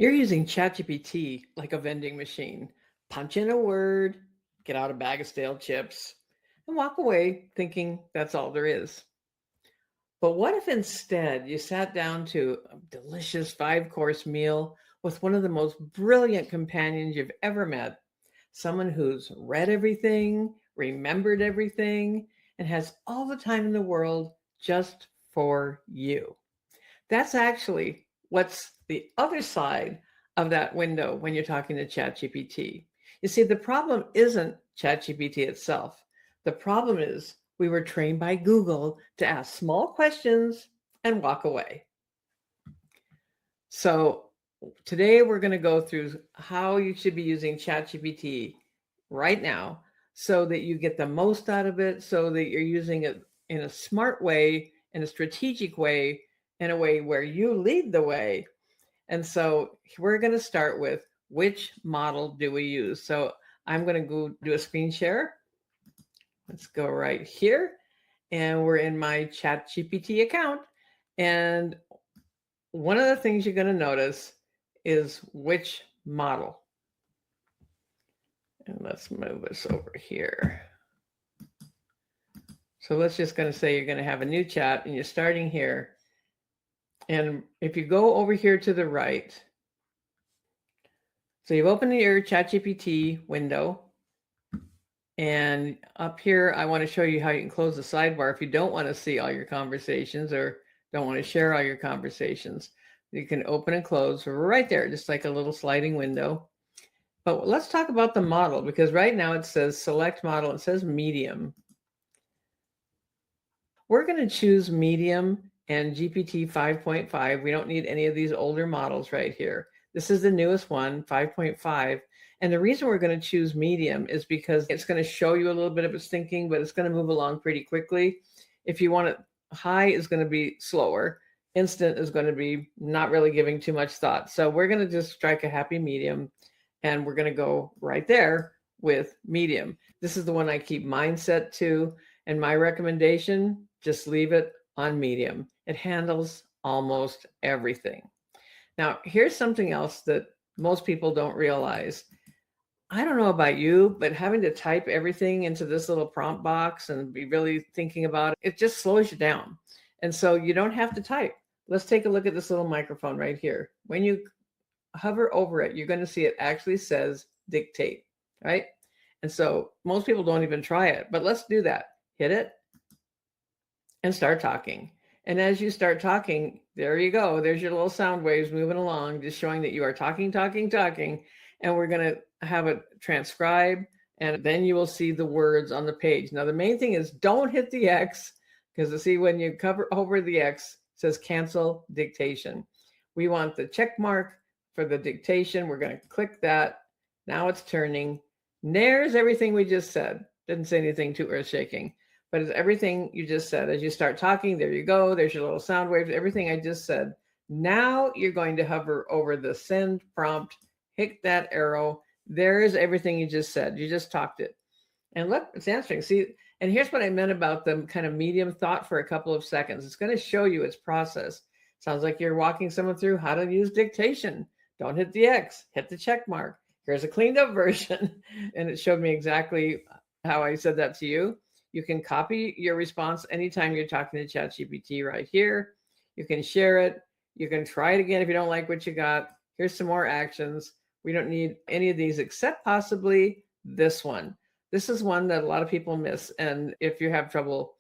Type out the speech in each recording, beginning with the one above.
You're using ChatGPT like a vending machine. Punch in a word, get out a bag of stale chips, and walk away thinking that's all there is. But what if instead you sat down to a delicious 5-course meal with one of the most brilliant companions you've ever met? Someone who's read everything, remembered everything, and has all the time in the world just for you. That's actually what's the other side of that window when you're talking to ChatGPT. You see, the problem isn't ChatGPT itself. The problem is we were trained by Google to ask small questions and walk away. So today we're going to go through how you should be using ChatGPT right now so that you get the most out of it, so that you're using it in a smart way, in a strategic way, in a way where you lead the way. And so we're going to start with, which model do we use? So I'm going to go do a screen share. Let's go right here. And we're in my ChatGPT account. And one of the things you're going to notice is which model. And let's move us over here. So let's just going to say you're going to have a new chat and you're starting here. And if you go over here to the right, so you've opened your ChatGPT window. And up here, I want to show you how you can close the sidebar if you don't want to see all your conversations or don't want to share all your conversations. You can open and close right there, just like a little sliding window. But let's talk about the model, because right now it says select model. It says medium. We're going to choose medium and GPT 5.5. We don't need any of these older models right here. This is the newest one, 5.5. And the reason we're going to choose medium is because it's going to show you a little bit of its thinking, but it's going to move along pretty quickly. If you want it, high is going to be slower. Instant is going to be not really giving too much thought. So we're going to just strike a happy medium, and we're going to go right there with medium. This is the one I keep mine set to. And my recommendation, just leave it on medium. It handles almost everything. Now, here's something else that most people don't realize. I don't know about you, but having to type everything into this little prompt box and be really thinking about it, it just slows you down. And so you don't have to type. Let's take a look at this little microphone right here. When you hover over it, you're going to see it actually says dictate, right? And so most people don't even try it, but let's do that. Hit it and start talking. And as you start talking, there you go. There's your little sound waves moving along, just showing that you are talking. And we're going to have it transcribe, and then you will see the words on the page. Now, the main thing is don't hit the X, because you see when you cover over the X, it says cancel dictation. We want the check mark for the dictation. We're going to click that. Now it's turning. There's everything we just said. Didn't say anything too earth-shaking, but it's everything you just said. As you start talking, there you go. There's your little sound waves, everything I just said. Now you're going to hover over the send prompt, hit that arrow. There is everything you just said. You just talked it. And look, it's answering. See, and here's what I meant about the kind of medium thought for a couple of seconds. It's going to show you its process. Sounds like you're walking someone through how to use dictation. Don't hit the X, hit the check mark. Here's a cleaned up version. And it showed me exactly how I said that to you. You can copy your response anytime you're talking to ChatGPT right here. You can share it. You can try it again if you don't like what you got. Here's some more actions. We don't need any of these except possibly this one. This is one that a lot of people miss. And if you have trouble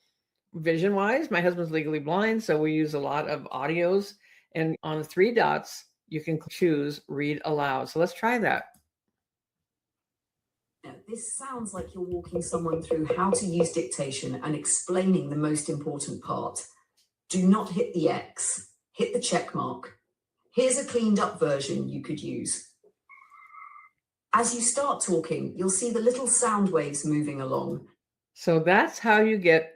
vision-wise, my husband's legally blind, so we use a lot of audios. And on the 3 dots, you can choose read aloud. So let's try that. This sounds like you're walking someone through how to use dictation and explaining the most important part. Do not hit the X, hit the check mark. Here's a cleaned up version you could use. As you start talking, you'll see the little sound waves moving along. So that's how you get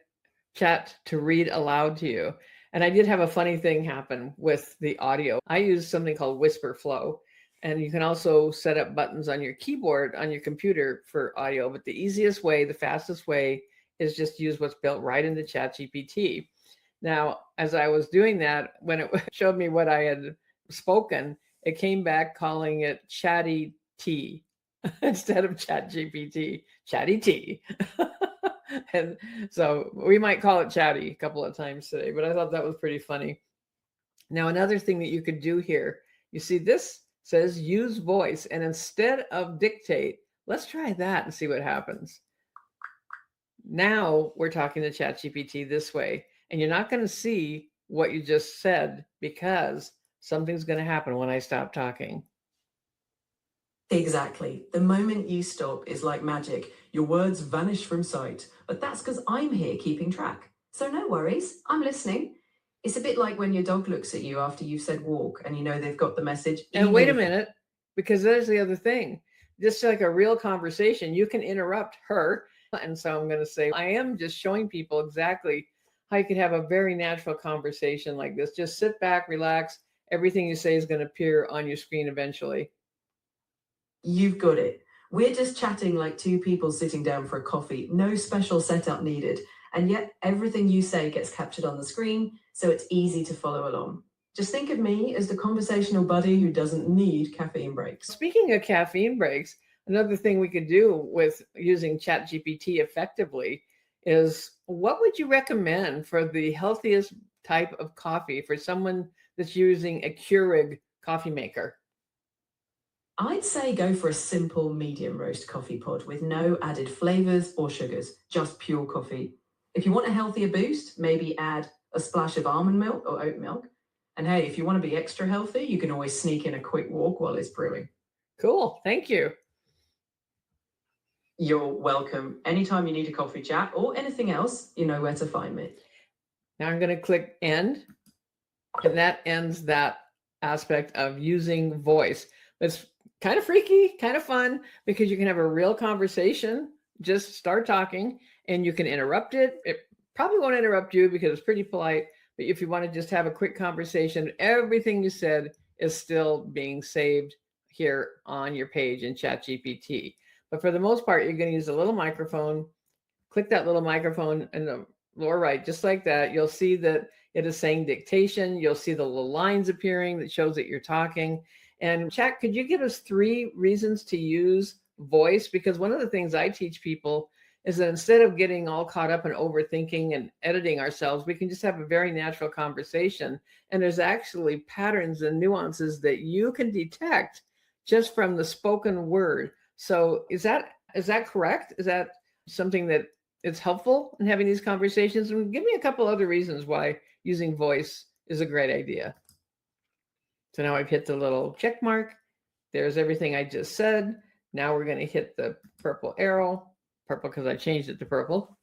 Chat to read aloud to you. And I did have a funny thing happen with the audio. I use something called Wispr Flow. And you can also set up buttons on your keyboard on your computer for audio. But the easiest way, the fastest way, is just use what's built right into ChatGPT. Now, as I was doing that, when it showed me what I had spoken, it came back calling it Chatty T instead of ChatGPT, Chatty T. And so we might call it Chatty a couple of times today, but I thought that was pretty funny. Now, another thing that you could do here, you see this says use voice, and instead of dictate, let's try that and see what happens. Now we're talking to ChatGPT this way, and you're not going to see what you just said because something's going to happen when I stop talking. Exactly. The moment you stop is like magic. Your words vanish from sight. But that's because I'm here keeping track. So no worries, I'm listening. It's a bit like when your dog looks at you after you've said walk and you know they've got the message. And wait a minute, because there's the other thing. Just like a real conversation, you can interrupt her. And so I'm going to say, I am just showing people exactly how you can have a very natural conversation like this. Just sit back, relax. Everything you say is going to appear on your screen eventually. You've got it. We're just chatting like two people sitting down for a coffee. No special setup needed. And yet everything you say gets captured on the screen, so it's easy to follow along. Just think of me as the conversational buddy who doesn't need caffeine breaks. Speaking of caffeine breaks, another thing we could do with using ChatGPT effectively is, what would you recommend for the healthiest type of coffee for someone that's using a Keurig coffee maker? I'd say go for a simple medium roast coffee pod with no added flavors or sugars, just pure coffee. If you want a healthier boost, maybe add a splash of almond milk or oat milk. And hey, if you want to be extra healthy, you can always sneak in a quick walk while it's brewing. Cool. Thank you. You're welcome. Anytime you need a coffee chat or anything else, you know where to find me. Now I'm going to click end, and that ends that aspect of using voice. It's kind of freaky, kind of fun, because you can have a real conversation. Just start talking and you can interrupt it. It probably won't interrupt you because it's pretty polite. But if you want to just have a quick conversation, everything you said is still being saved here on your page in ChatGPT. But for the most part, you're going to use a little microphone. Click that little microphone in the lower right, just like that. You'll see that it is saying dictation. You'll see the little lines appearing that shows that you're talking. And Chat, could you give us 3 reasons to use voice? Because one of the things I teach people is that instead of getting all caught up in overthinking and editing ourselves, we can just have a very natural conversation. And there's actually patterns and nuances that you can detect just from the spoken word. So is that correct? Is that something that is helpful in having these conversations? And give me a couple other reasons why using voice is a great idea. So now I've hit the little check mark. There's everything I just said. Now we're going to hit the purple arrow. Purple because I changed it to purple.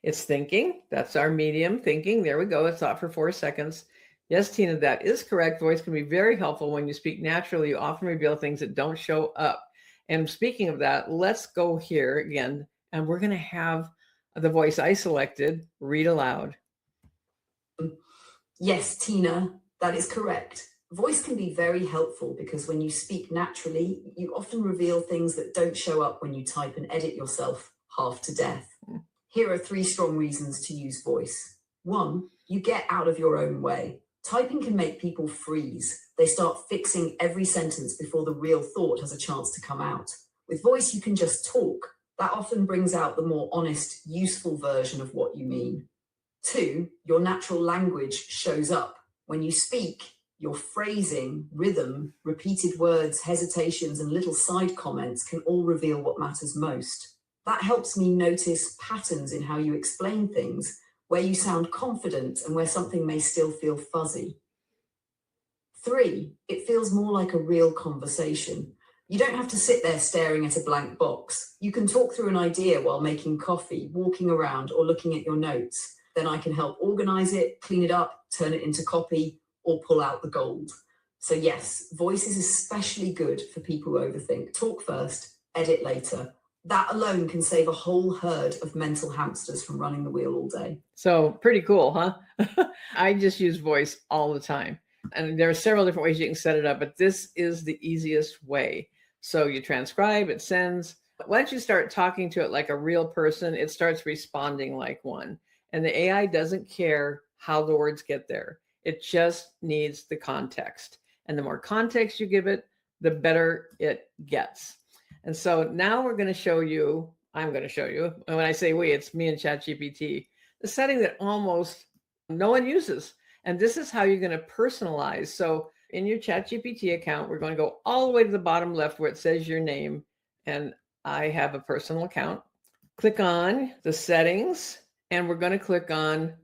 It's thinking. That's our medium, thinking. There we go. It's thought for 4 seconds. Yes, Tina, that is correct. Voice can be very helpful. When you speak naturally, you often reveal things that don't show up. And speaking of that, let's go here again. And we're going to have the voice I selected read aloud. Yes, Tina, that is correct. Voice can be very helpful because when you speak naturally, you often reveal things that don't show up when you type and edit yourself half to death. Here are 3 strong reasons to use voice. 1, you get out of your own way. Typing can make people freeze. They start fixing every sentence before the real thought has a chance to come out. With voice, you can just talk. That often brings out the more honest, useful version of what you mean. 2, your natural language shows up. When you speak, your phrasing, rhythm, repeated words, hesitations, and little side comments can all reveal what matters most. That helps me notice patterns in how you explain things, where you sound confident and where something may still feel fuzzy. 3, it feels more like a real conversation. You don't have to sit there staring at a blank box. You can talk through an idea while making coffee, walking around, or looking at your notes. Then I can help organize it, clean it up, turn it into copy, or pull out the gold. So yes, voice is especially good for people who overthink. Talk first, edit later. That alone can save a whole herd of mental hamsters from running the wheel all day. So pretty cool, huh? I just use voice all the time. And there are several different ways you can set it up, but this is the easiest way. So you transcribe, it sends. Once you start talking to it like a real person, it starts responding like one. And the AI doesn't care how the words get there. It just needs the context. And the more context you give it, the better it gets. And so now I'm going to show you, and when I say we, it's me and ChatGPT, the setting that almost no one uses. And this is how you're going to personalize. So in your ChatGPT account, we're going to go all the way to the bottom left where it says your name. And I have a personal account. Click on the settings, and we're going to click on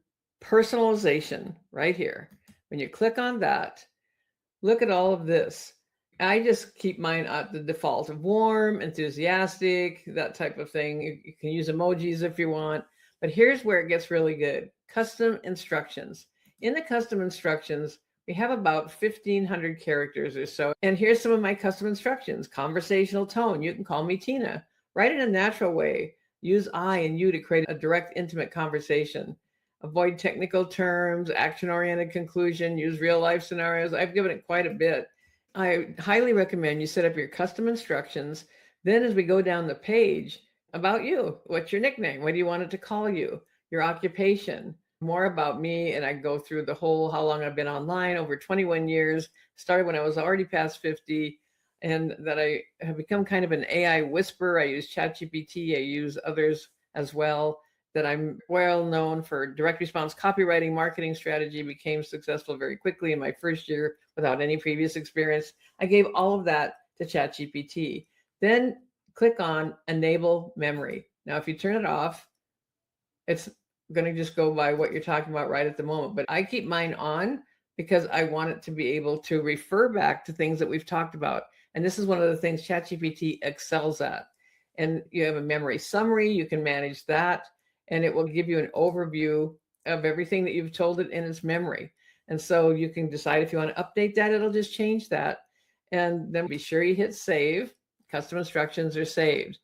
personalization right here. When you click on that, look at all of this. I just keep mine at the default of warm, enthusiastic, that type of thing. You can use emojis if you want, but here's where it gets really good. Custom instructions. In the custom instructions, we have about 1,500 characters or so. And here's some of my custom instructions. Conversational tone. You can call me Tina. Write in a natural way. Use I and you to create a direct, intimate conversation. Avoid technical terms, action-oriented conclusion, use real-life scenarios. I've given it quite a bit. I highly recommend you set up your custom instructions. Then as we go down the page, about you, what's your nickname? What do you want it to call you? Your occupation, more about me. And I go through the whole, how long I've been online, over 21 years, started when I was already past 50, and that I have become kind of an AI whisperer. I use ChatGPT, I use others as well, that I'm well known for direct response copywriting, marketing strategy, became successful very quickly in my first year without any previous experience. I gave all of that to ChatGPT. Then click on enable memory. Now, if you turn it off, it's going to just go by what you're talking about right at the moment. But I keep mine on because I want it to be able to refer back to things that we've talked about. And this is one of the things ChatGPT excels at. And you have a memory summary, you can manage that, and it will give you an overview of everything that you've told it in its memory. And so you can decide if you want to update that, it'll just change that. And then be sure you hit save. Custom instructions are saved.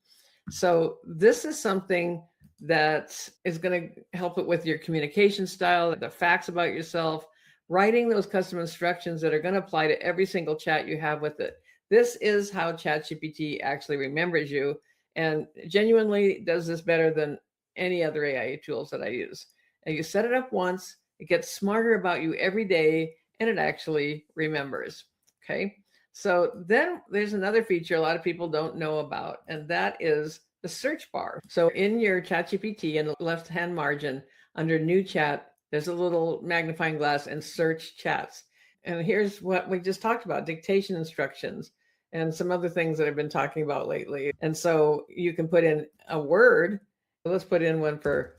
So this is something that is going to help it with your communication style, the facts about yourself, writing those custom instructions that are going to apply to every single chat you have with it. This is how ChatGPT actually remembers you, and genuinely does this better than any other AI tools that I use. And you set it up once, it gets smarter about you every day, and it actually remembers. Okay. So then there's another feature a lot of people don't know about, and that is the search bar. So in your ChatGPT, in the left-hand margin, under new chat, there's a little magnifying glass and search chats. And here's what we just talked about, dictation instructions and some other things that I've been talking about lately. And so you can put in a word. Let's put in one for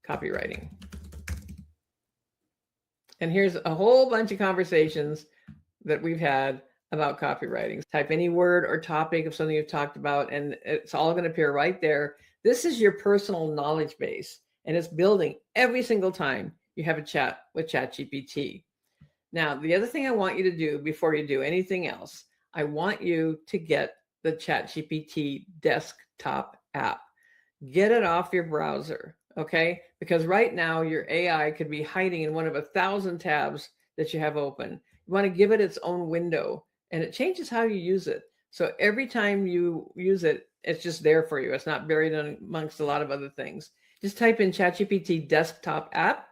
copywriting. And here's a whole bunch of conversations that we've had about copywriting. Type any word or topic of something you've talked about, and it's all going to appear right there. This is your personal knowledge base, and it's building every single time you have a chat with ChatGPT. Now, the other thing I want you to do before you do anything else, I want you to get the ChatGPT desktop app. Get it off your browser, okay? Because right now your AI could be hiding in one of 1,000 tabs that you have open. You want to give it its own window, and it changes how you use it. So every time you use it, it's just there for you. It's not buried amongst a lot of other things. Just type in ChatGPT desktop app.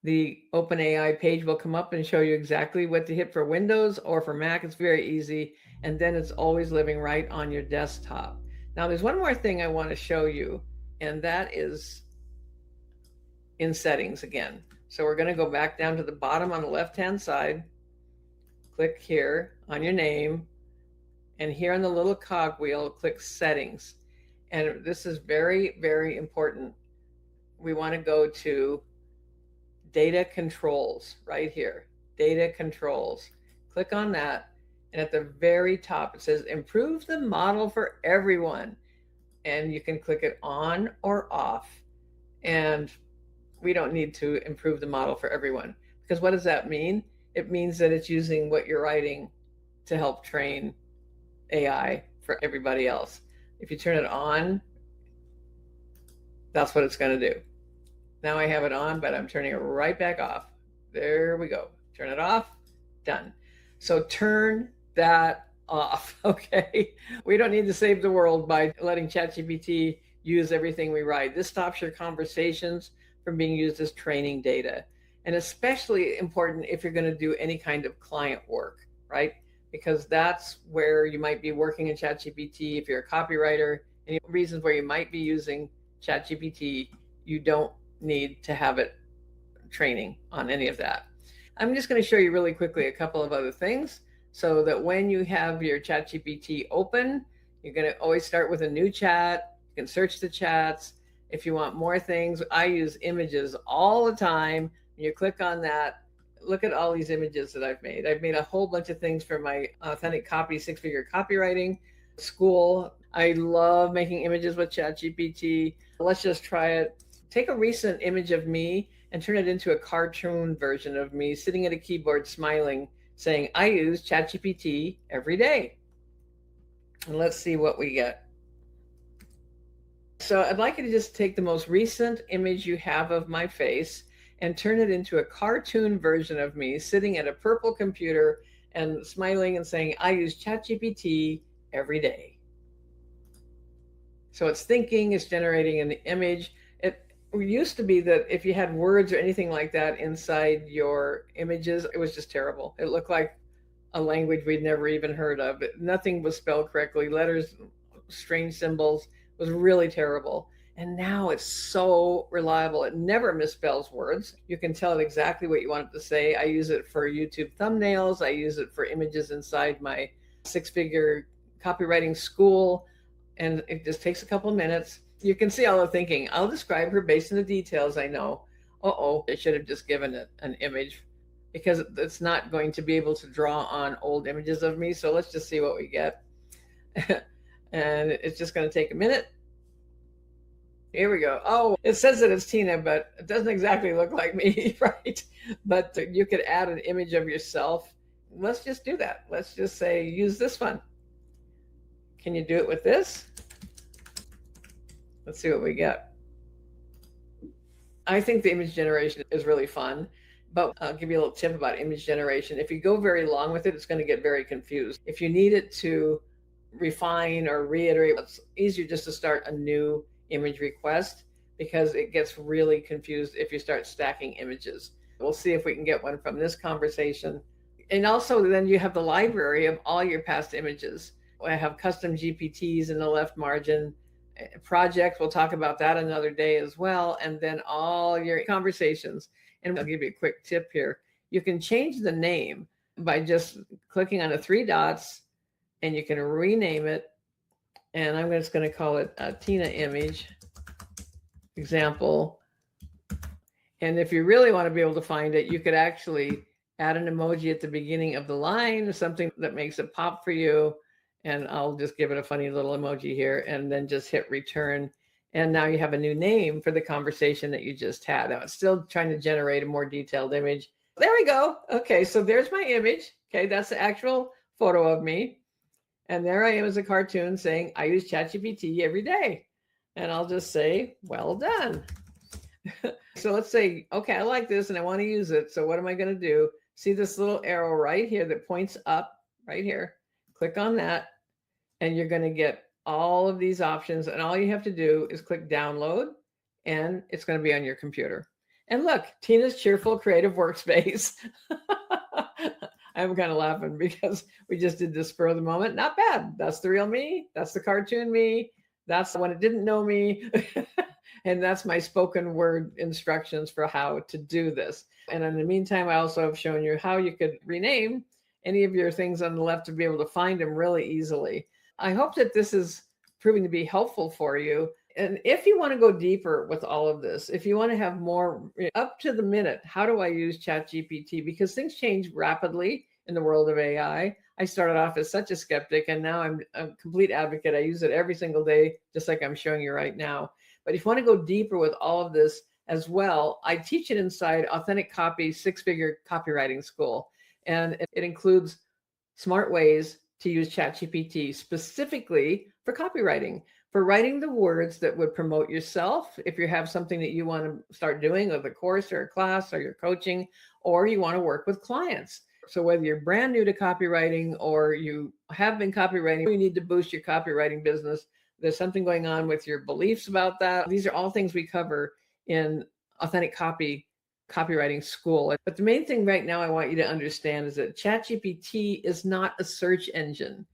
The OpenAI page will come up and show you exactly what to hit for Windows or for Mac. It's very easy. And then it's always living right on your desktop. Now, there's one more thing I want to show you, and that is in settings again. So we're going to go back down to the bottom on the left-hand side. Click here on your name, and here on the little cog wheel, click settings. And this is very, very important. We want to go to data controls right here, data controls. Click on that. And at the very top, it says improve the model for everyone. And you can click it on or off. And we don't need to improve the model for everyone, because what does that mean? It means that it's using what you're writing to help train AI for everybody else. If you turn it on, that's what it's going to do. Now I have it on, but I'm turning it right back off. There we go. Turn it off. Done. So turn that off, okay? We don't need to save the world by letting ChatGPT use everything we write. This stops your conversations from being used as training data. And especially important if you're going to do any kind of client work, right? because that's where you might be working in ChatGPT. If you're a copywriter, any reasons where you might be using ChatGPT, you don't need to have it training on any of that. I'm just going to show you really quickly a couple of other things so that when you have your ChatGPT open, you're going to always start with a new chat. You can search the chats. If you want more things, I use images all the time. When you click on that, look at all these images that I've made. I've made a whole bunch of things for my Authentic Copy six-figure copywriting school. I love making images with ChatGPT. Let's just try it. Take a recent image of me and turn it into a cartoon version of me sitting at a keyboard smiling, saying, I use ChatGPT every day. And let's see what we get. So I'd like you to just take the most recent image you have of my face and turn it into a cartoon version of me sitting at a purple computer and smiling and saying, I use ChatGPT every day. So it's thinking, it's generating an image. It used to be that if you had words or anything like that inside your images, it was just terrible. It looked like a language we'd never even heard of. Nothing was spelled correctly. Letters, strange symbols. It was really terrible. And now it's so reliable. It never misspells words. You can tell it exactly what you want it to say. I use it for YouTube thumbnails. I use it for images inside my six-figure copywriting school. And it just takes a couple of minutes. You can see all the thinking. I'll describe her based on the details I know. I should have just given it an image because it's not going to be able to draw on old images of me. So let's just see what we get. And it's just going to take a minute. Here we go. Oh, it says that it's Tina, but it doesn't exactly look like me, right? But you could add an image of yourself. Let's just do that. Let's just say, use this one. Can you do it with this? Let's see what we get. I think the image generation is really fun, but I'll give you a little tip about image generation. If you go very long with it, it's going to get very confused. If you need it to refine or reiterate, it's easier just to start a new image request because it gets really confused if you start stacking images. We'll see if we can get one from this conversation. And also then you have the library of all your past images. I have custom GPTs in the left margin. Projects, we'll talk about that another day as well. And then all your conversations. And I'll give you a quick tip here. You can change the name by just clicking on the three dots and you can rename it. And I'm just going to call it a Tina image example. And if you really want to be able to find it, you could actually add an emoji at the beginning of the line or something that makes it pop for you. And I'll just give it a funny little emoji here and then just hit return. And now you have a new name for the conversation that you just had. Now it's still trying to generate a more detailed image. There we go. Okay, so there's my image. Okay, that's the actual photo of me. And there I am as a cartoon saying, I use ChatGPT every day. And I'll just say, well done. So let's say, okay, I like this and I want to use it. So what am I going to do? See this little arrow right here that points up right here. Click on that. And you're going to get all of these options. And all you have to do is click download and it's going to be on your computer. And look, Tina's Cheerful Creative Workspace. I'm kind of laughing because we just did this spur of the moment. Not bad. That's the real me. That's the cartoon me. That's when it didn't know me. And that's my spoken word instructions for how to do this. And in the meantime, I also have shown you how you could rename any of your things on the left to be able to find them really easily. I hope that this is proving to be helpful for you. And if you want to go deeper with all of this, if you want to have more up to the minute, how do I use ChatGPT? Because things change rapidly in the world of AI. I started off as such a skeptic, and now I'm a complete advocate. I use it every single day, just like I'm showing you right now. But if you want to go deeper with all of this as well, I teach it inside Authentic Copy six-figure copywriting school. And it includes smart ways to use ChatGPT specifically for copywriting, for writing the words that would promote yourself. If you have something that you want to start doing with a course or a class or your coaching, or you want to work with clients. So whether you're brand new to copywriting or you have been copywriting, you need to boost your copywriting business. There's something going on with your beliefs about that. These are all things we cover in Authentic Copy Copywriting Skool. But the main thing right now I want you to understand is that ChatGPT is not a search engine.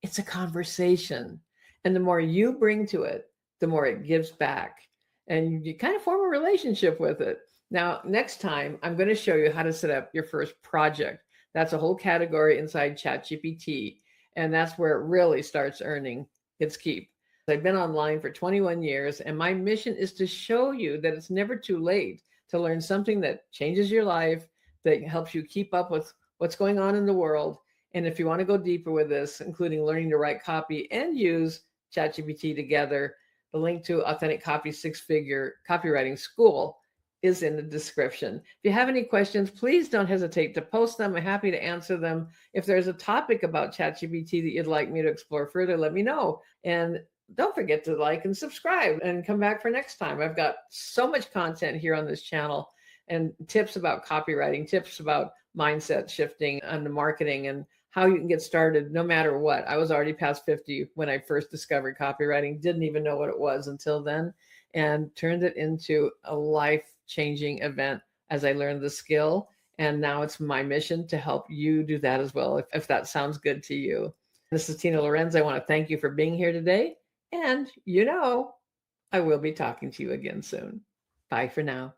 It's a conversation. And the more you bring to it, the more it gives back. And you kind of form a relationship with it. Now, next time, I'm going to show you how to set up your first project. That's a whole category inside ChatGPT. And that's where it really starts earning its keep. I've been online for 21 years, and my mission is to show you that it's never too late to learn something that changes your life, that helps you keep up with what's going on in the world. And if you want to go deeper with this, including learning to write copy and use ChatGPT together, the link to Authentic Copy Six-Figure Copywriting School is in the description. If you have any questions, please don't hesitate to post them. I'm happy to answer them. If there's a topic about ChatGPT that you'd like me to explore further, let me know. And don't forget to like and subscribe and come back for next time. I've got so much content here on this channel and tips about copywriting, tips about mindset shifting and the marketing and how you can get started no matter what. I was already past 50 when I first discovered copywriting, didn't even know what it was until then, and turned it into a life-changing event as I learned the skill. And now it's my mission to help you do that as well, if that sounds good to you. This is Tina Lorenz. I want to thank you for being here today. And I will be talking to you again soon. Bye for now.